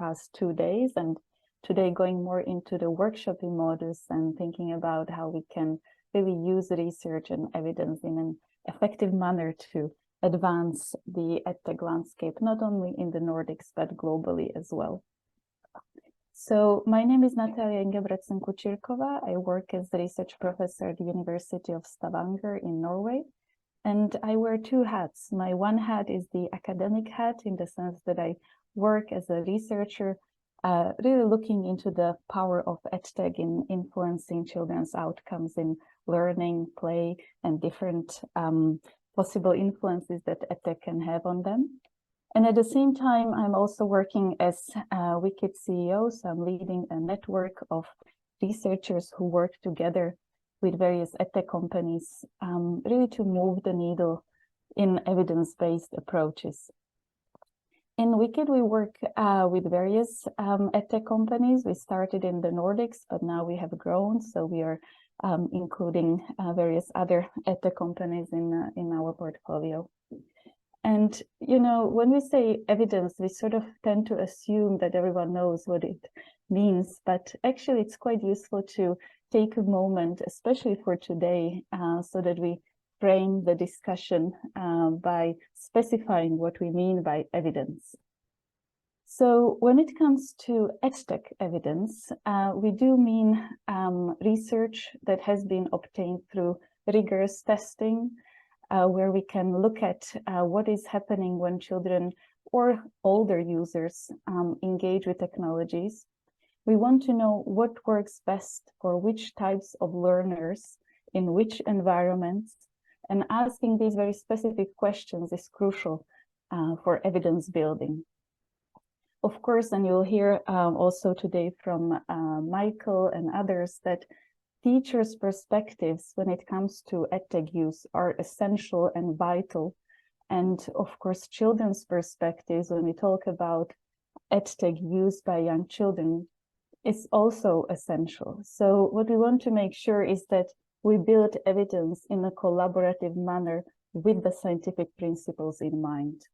past 2 days, and today going more into the workshopping modus and thinking about how we can really use research and evidence in an effective manner to advance the EdTech landscape, not only in the Nordics, but globally as well. So my name is Natalia Ingebretsen-Kuchirkova. I work as a research professor at the University of Stavanger in Norway. And I wear 2 hats. My one hat is the academic hat, in the sense that I work as a researcher, really looking into the power of EdTech in influencing children's outcomes in learning, play, and different possible influences that EdTech can have on them. And at the same time, I'm also working as WiKIT CEO, so I'm leading a network of researchers who work together with various EdTech companies, really to move the needle in evidence-based approaches. In WiKIT, we work with various EdTech companies. We started in the Nordics, but now we have grown, so we are including various other EdTech companies in our portfolio. And, you know, when we say evidence, we sort of tend to assume that everyone knows what it means, but actually it's quite useful to take a moment, especially for today, so that we frame the discussion by specifying what we mean by evidence. So when it comes to EdTech evidence, we do mean research that has been obtained through rigorous testing, where we can look at what is happening when children or older users engage with technologies. We want to know what works best for which types of learners in which environments, and asking these very specific questions is crucial for evidence building. Of course, and you'll hear also today from Michael and others, that teachers' perspectives when it comes to EdTech use are essential and vital. And of course, children's perspectives, when we talk about EdTech used by young children, is also essential. So what we want to make sure is that we build evidence in a collaborative manner with the scientific principles in mind.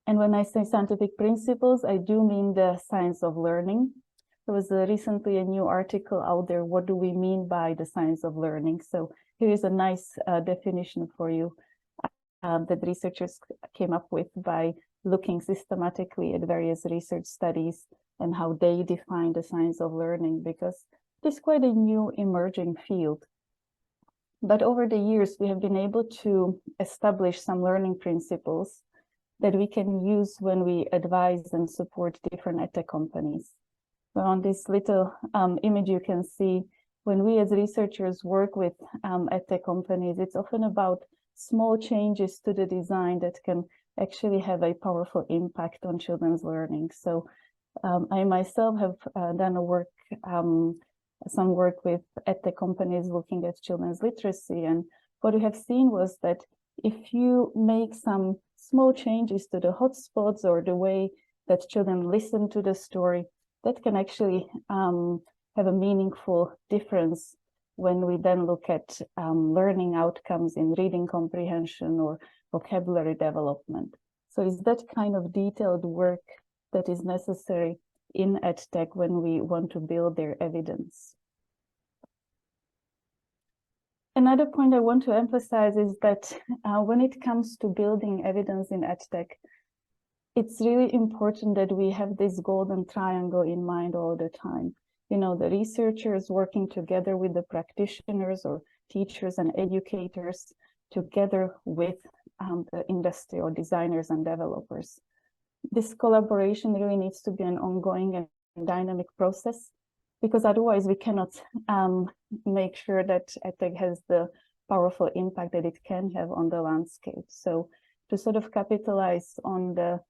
And when I say scientific principles, I do mean the science of learning. There was recently a new article out there, what do we mean by the science of learning? So here is a nice definition for you that researchers came up with by looking systematically at various research studies and how they define the science of learning, because it is quite a new emerging field. But over the years, we have been able to establish some learning principles that we can use when we advise and support different EdTech companies. So on this little image, you can see when we as researchers work with EdTech companies, it's often about small changes to the design that can actually have a powerful impact on children's learning. So I myself have done some work with EdTech companies looking at children's literacy. And what we have seen was that if you make some small changes to the hotspots or the way that children listen to the story, that can actually have a meaningful difference when we then look at learning outcomes in reading comprehension or vocabulary development. So it's that kind of detailed work that is necessary in EdTech when we want to build their evidence. Another point I want to emphasize is that when it comes to building evidence in EdTech, it's really important that we have this golden triangle in mind all the time. You know, the researchers working together with the practitioners or teachers and educators, together with the industry or designers and developers. This collaboration really needs to be an ongoing and dynamic process, because otherwise we cannot make sure that EdTech has the powerful impact that it can have on the landscape. So to sort of capitalize on the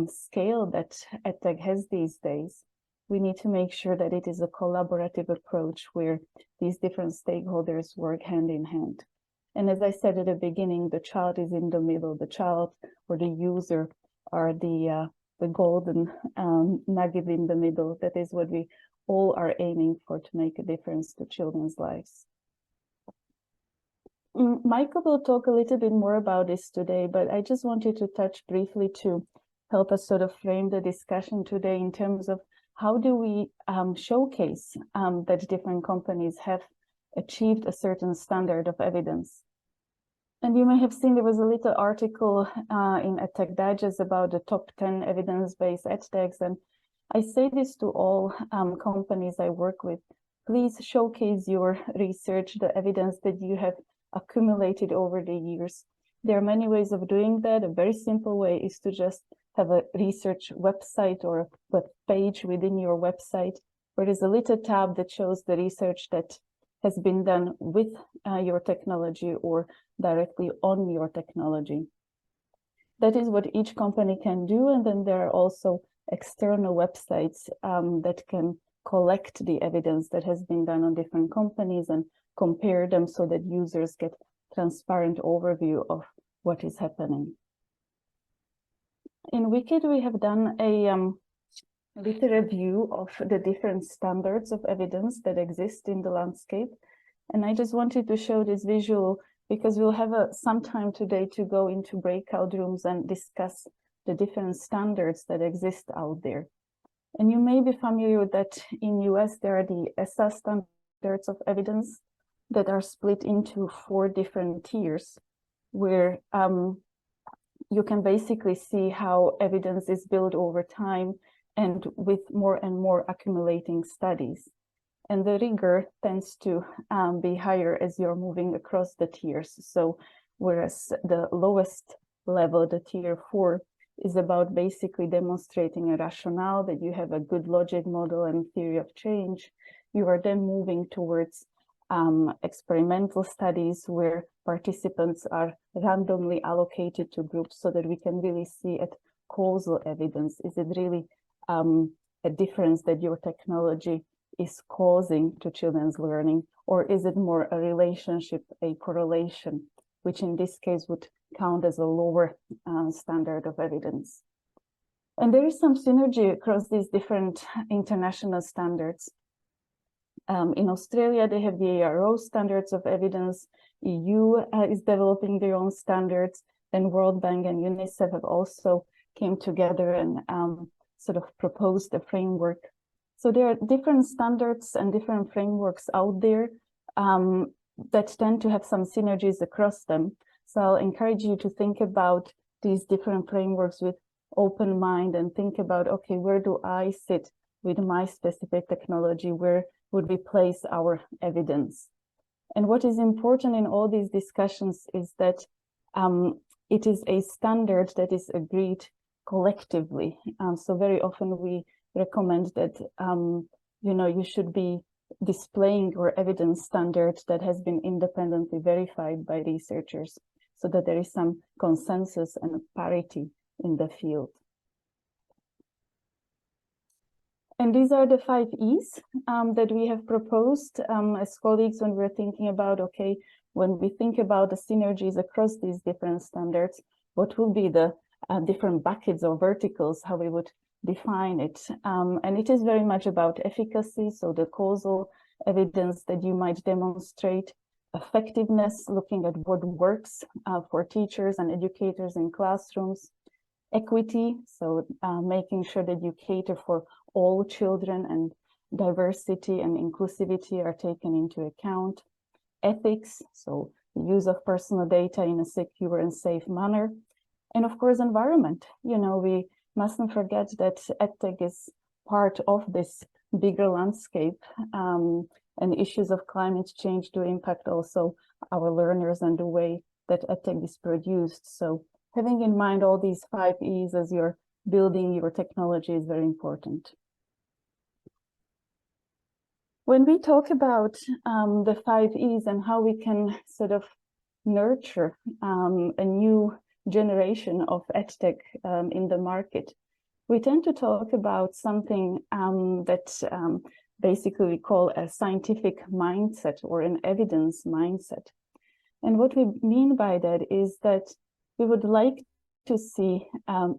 scale that EdTech has these days, we need to make sure that it is a collaborative approach where these different stakeholders work hand in hand. And as I said at the beginning, the child is in the middle. The child or the user are the golden nugget in the middle. That is what we all are aiming for, to make a difference to children's lives. Michael will talk a little bit more about this today, but I just wanted to touch briefly to help us sort of frame the discussion today in terms of how do we showcase that different companies have achieved a certain standard of evidence. And you may have seen there was a little article in EdTech Digest about the top 10 evidence-based edtechs. And I say this to all companies I work with. Please showcase your research, the evidence that you have accumulated over the years. There are many ways of doing that. A very simple way is to just have a research website or a web page within your website where there's a little tab that shows the research that has been done with your technology or directly on your technology. That is what each company can do. And then there are also external websites that can collect the evidence that has been done on different companies and compare them so that users get transparent overview of what is happening. In WiKIT, we have done a little review of the different standards of evidence that exist in the landscape. And I just wanted to show this visual because we'll have some time today to go into breakout rooms and discuss the different standards that exist out there. And you may be familiar with that in US, there are the ESA standards of evidence that are split into 4 different tiers, where you can basically see how evidence is built over time and with more and more accumulating studies. And the rigor tends to be higher as you're moving across the tiers. So whereas the lowest level, the tier 4, is about basically demonstrating a rationale that you have a good logic model and theory of change, you are then moving towards experimental studies where participants are randomly allocated to groups so that we can really see at causal evidence. Is it really a difference that your technology is causing to children's learning, or is it more a relationship, a correlation, which in this case would count as a lower standard of evidence? And there is some synergy across these different international standards. In Australia, they have the ARO standards of evidence. EU is developing their own standards, and World Bank and UNICEF have also came together and sort of proposed a framework. So there are different standards and different frameworks out there that tend to have some synergies across them. So I'll encourage you to think about these different frameworks with open mind and think about, okay, where do I sit with my specific technology? Where would we place our evidence? And what is important in all these discussions is that it is a standard that is agreed collectively. So very often we recommend that you should be displaying your evidence standard that has been independently verified by researchers so that there is some consensus and parity in the field. And these are the 5 E's that we have proposed as colleagues when we're thinking about, okay, when we think about the synergies across these different standards, what will be the different buckets or verticals, how we would define it. And it is very much about efficacy, so the causal evidence that you might demonstrate, effectiveness, looking at what works for teachers and educators in classrooms, equity, so making sure that you cater for all children and diversity and inclusivity are taken into account, ethics, so the use of personal data in a secure and safe manner, and of course environment. We mustn't forget that EdTech is part of this bigger landscape, and issues of climate change do impact also our learners and the way that EdTech is produced. So having in mind all these 5 E's as you're building your technology is very important. When we talk about the 5 E's and how we can sort of nurture a new generation of EdTech in the market, we tend to talk about something that basically we call a scientific mindset or an evidence mindset. And what we mean by that is that we would like to see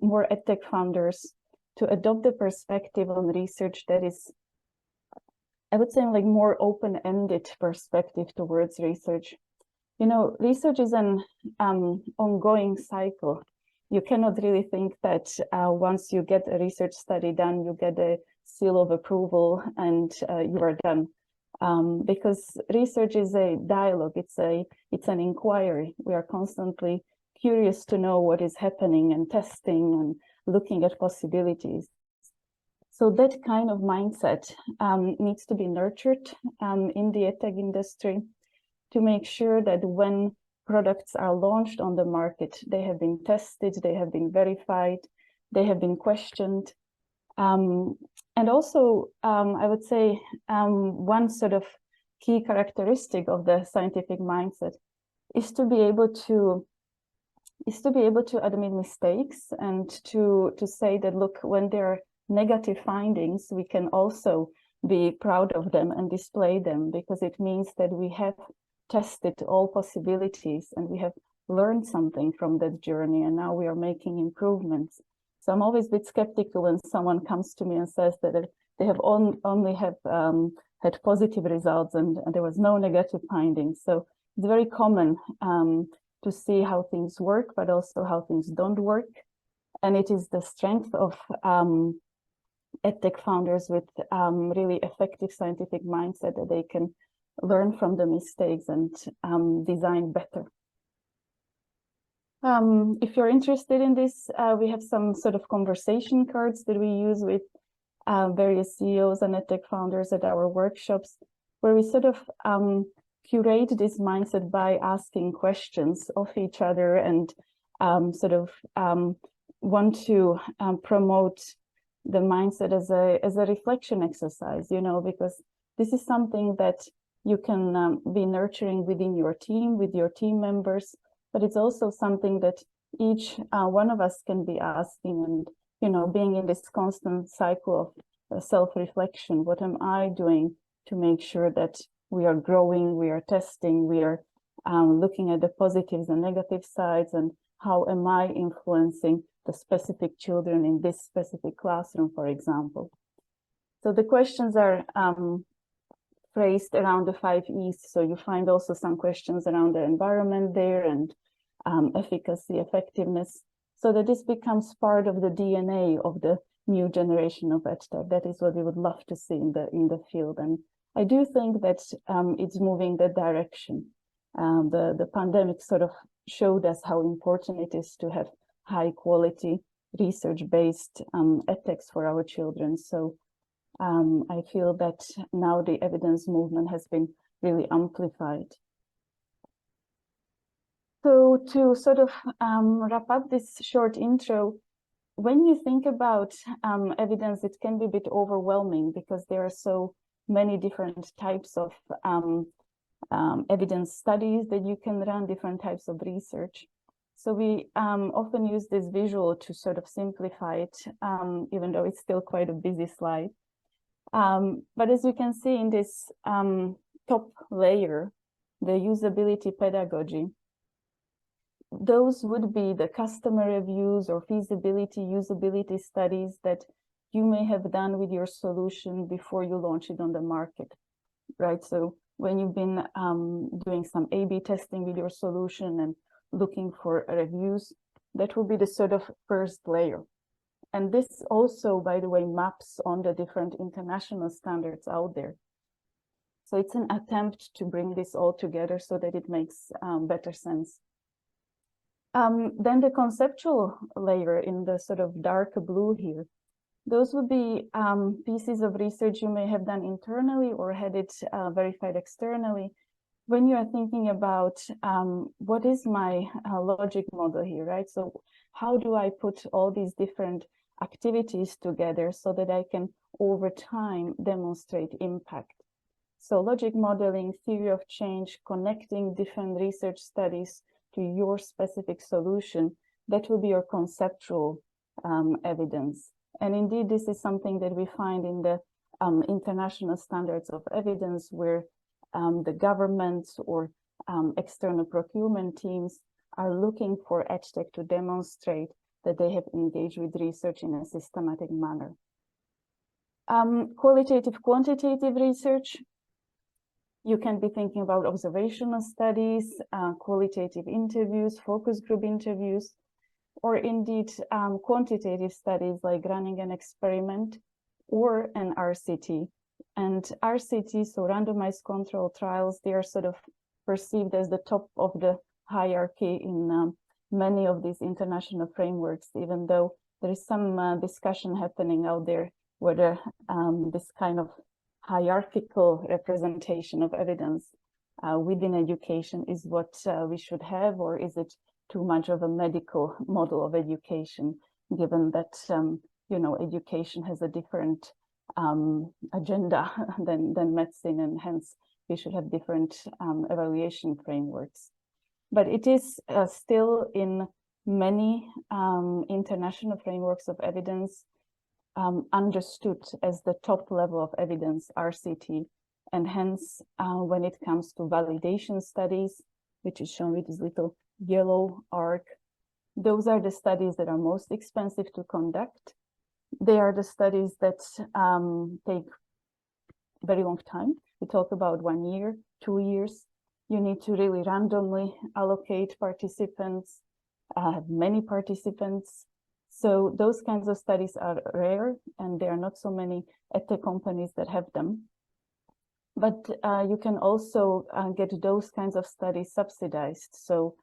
more EdTech founders to adopt the perspective on research that is, I would say, like more open-ended perspective towards research. Research is an ongoing cycle. you cannot really think that once you get a research study done, you get a seal of approval and you are done. Because research is a dialogue, it's an inquiry. We are constantly curious to know what is happening and testing and looking at possibilities. So that kind of mindset needs to be nurtured in the EdTech industry to make sure that when products are launched on the market, they have been tested, they have been verified, they have been questioned. And also, I would say one sort of key characteristic of the scientific mindset is to be able to admit mistakes and to say that, look, when there are negative findings, we can also be proud of them and display them, because it means that we have tested all possibilities and we have learned something from that journey, and now we are making improvements. So I'm always a bit skeptical when someone comes to me and says that they have only had positive results and there was no negative findings. So it's very common to see how things work, but also how things don't work. And it is the strength of EdTech founders with really effective scientific mindset that they can learn from the mistakes and design better. If you're interested in this, we have some sort of conversation cards that we use with various CEOs and EdTech founders at our workshops, where we sort of curate this mindset by asking questions of each other and want to promote the mindset as a reflection exercise, you know, because this is something that you can be nurturing within your team, with your team members, but it's also something that each one of us can be asking and, you know, being in this constant cycle of self-reflection. What am I doing to make sure that we are growing, we are testing, we are looking at the positives and negative sides, and how am I influencing the specific children in this specific classroom, for example. So the questions are phrased around the 5 E's. So you find also some questions around the environment there and efficacy, effectiveness, so that this becomes part of the DNA of the new generation of EdTech. That is what we would love to see in the field. And I do think that it's moving that direction. The pandemic sort of showed us how important it is to have high quality research-based EdTechs for our children. So I feel that now the evidence movement has been really amplified. So to sort of wrap up this short intro, when you think about evidence, it can be a bit overwhelming because there are so many different types of evidence studies that you can run, different types of research. So we often use this visual to sort of simplify it, even though it's still quite a busy slide. But as you can see in this top layer, the usability pedagogy, those would be the customer reviews or feasibility, usability studies that you may have done with your solution before you launch it on the market, right? So when you've been doing some A/B testing with your solution and looking for reviews, that will be the sort of first layer. And this also, by the way, maps on the different international standards out there. So it's an attempt to bring this all together so that it makes better sense. Then the conceptual layer in the sort of dark blue here, those would be pieces of research you may have done internally or had it verified externally. When you are thinking about what is my logic model here, right? So how do I put all these different activities together so that I can over time demonstrate impact? So logic modeling, theory of change, connecting different research studies to your specific solution, that will be your conceptual evidence. And indeed, this is something that we find in the international standards of evidence, where the governments or external procurement teams are looking for EdTech to demonstrate that they have engaged with research in a systematic manner. Qualitative, quantitative research, you can be thinking about observational studies, qualitative interviews, focus group interviews. or indeed quantitative studies like running an experiment or an RCT. And RCT, so randomized control trials, they are sort of perceived as the top of the hierarchy in many of these international frameworks, even though there is some discussion happening out there whether this kind of hierarchical representation of evidence within education is what we should have, or is it too much of a medical model of education, given that education has a different agenda than medicine, and hence we should have different evaluation frameworks. But it is still in many international frameworks of evidence understood as the top level of evidence, RCT. And hence, when it comes to validation studies, which is shown with this little yellow arc, those are the studies that are most expensive to conduct. They are the studies that take very long time. We talk about 1 year, 2 years. You need to really randomly allocate participants, have many participants. So those kinds of studies are rare, and there are not so many EdTech companies that have them. But you can also get those kinds of studies subsidized. So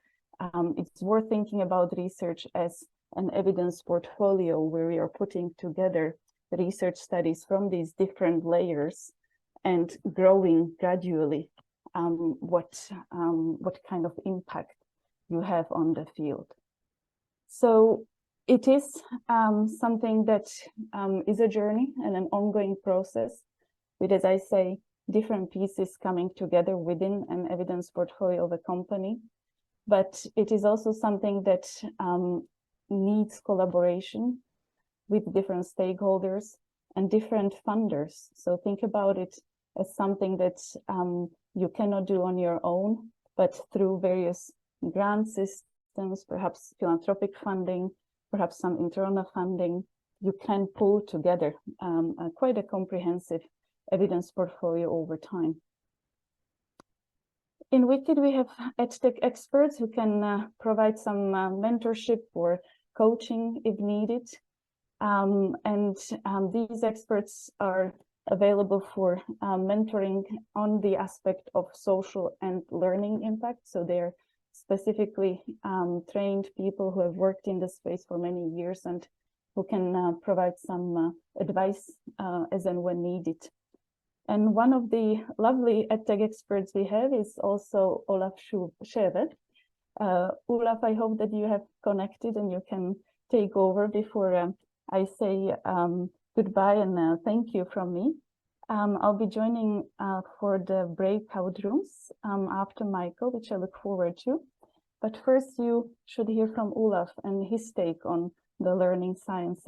it's worth thinking about research as an evidence portfolio, where we are putting together research studies from these different layers and growing gradually what kind of impact you have on the field. So it is something that is a journey and an ongoing process with, as I say, different pieces coming together within an evidence portfolio of a company. But it is also something that needs collaboration with different stakeholders and different funders. So think about it as something that you cannot do on your own, but through various grant systems, perhaps philanthropic funding, perhaps some internal funding, you can pull together quite a comprehensive evidence portfolio over time. In WiKIT, we have EdTech experts who can provide some mentorship or coaching if needed. These experts are available for mentoring on the aspect of social and learning impact. So they're specifically trained people who have worked in this space for many years and who can provide some advice as and when needed. And one of the lovely EdTech experts we have is also Olaf Schäver. Olaf, I hope that you have connected and you can take over before I say goodbye and thank you from me. I'll be joining for the breakout rooms after Michael, which I look forward to. But first, you should hear from Olaf and his take on the learning sciences.